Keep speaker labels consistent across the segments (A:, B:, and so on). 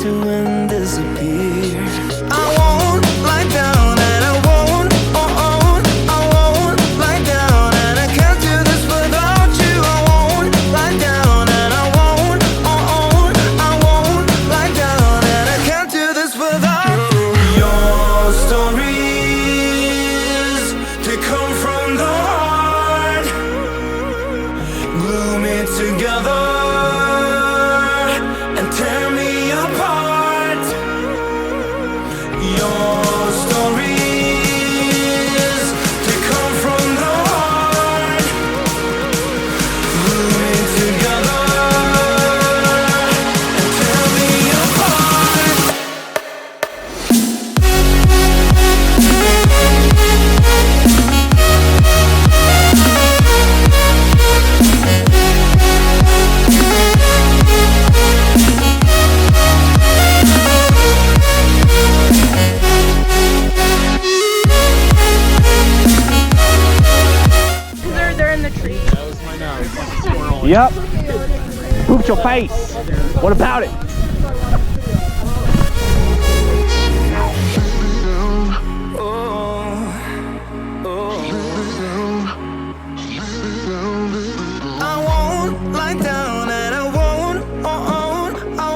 A: to and disappear. I won't lie down and I won't, I won't lie down and I can't do this without you. I won't lie down and I won't, I won't lie down and I can't do this without you. Your stories, they come from the heart, glue me together and tear me apart. Your stories, they come from the heart, glue me together and tear me apart.
B: They're in the tree.
C: Yep. Pooped your face. What about it?
A: I won't lie down and I won't, I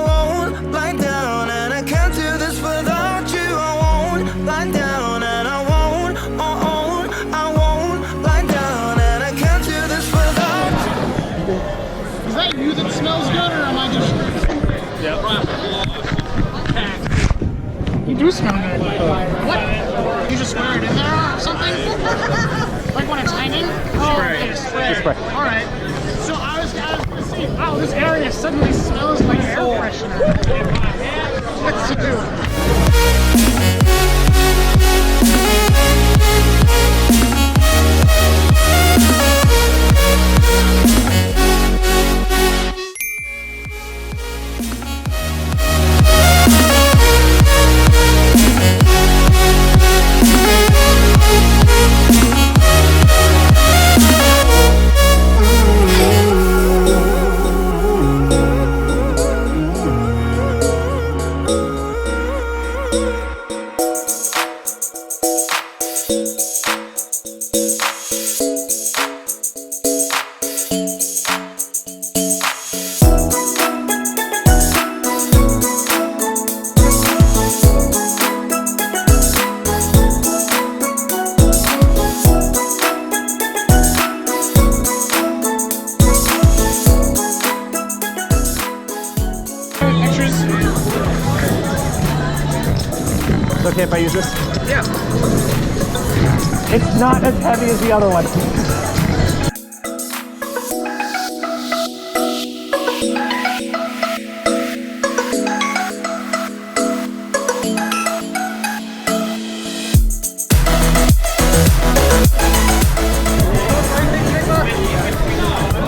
A: won't lie down and I can't do this without you. I won't lie down and I won't, I won't lie down and I can't do this without you.
D: Is that you that smells good, or am I just? You do smell good. What? You just wear it in there or something? Like when it's hanging? Oh, okay, spray. All right. So I was gonna see. Oh, this area suddenly smells like air freshener. What's to do?
C: It's okay if I use this?
E: Yeah.
C: It's not as heavy as the other one.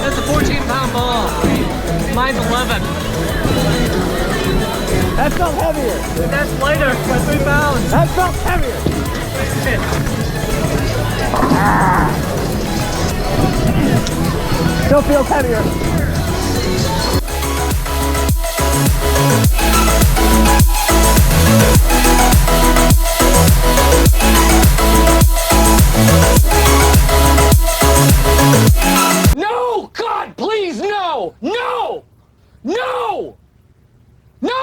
E: That's a 14-pound ball. Mine's 11.
C: That felt heavier.
E: That's lighter by 3 pounds.
C: That felt heavier. Still feels heavier.
D: No! God, please, no! No! No! No!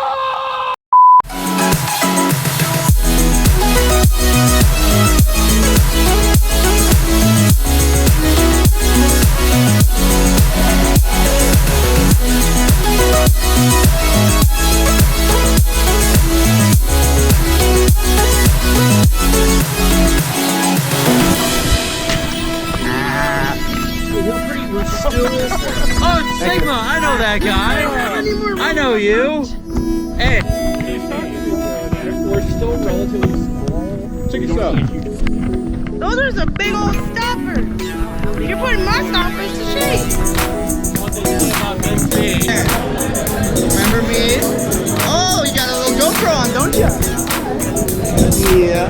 E: Oh, it's Sigma. I know that guy. I know you. Hey.
F: We're still relatively small. Check this out.
B: Those are some big old stoppers. You're putting my stoppers to shame.
G: Remember me? Oh, you got a little GoPro on, don't you? Yeah.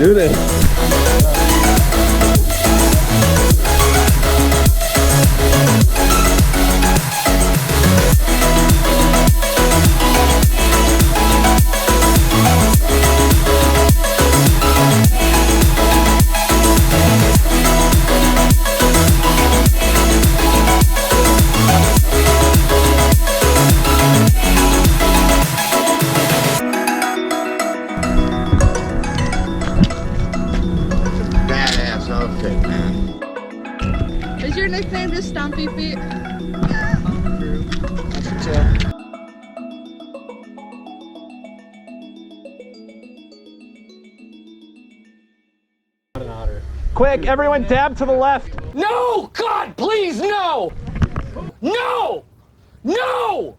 C: do this.
G: Badass outfit, man.
B: Is your nickname just Stompy Feet?
C: Quick, everyone dab to the left.
F: No! God, please, no! No! No!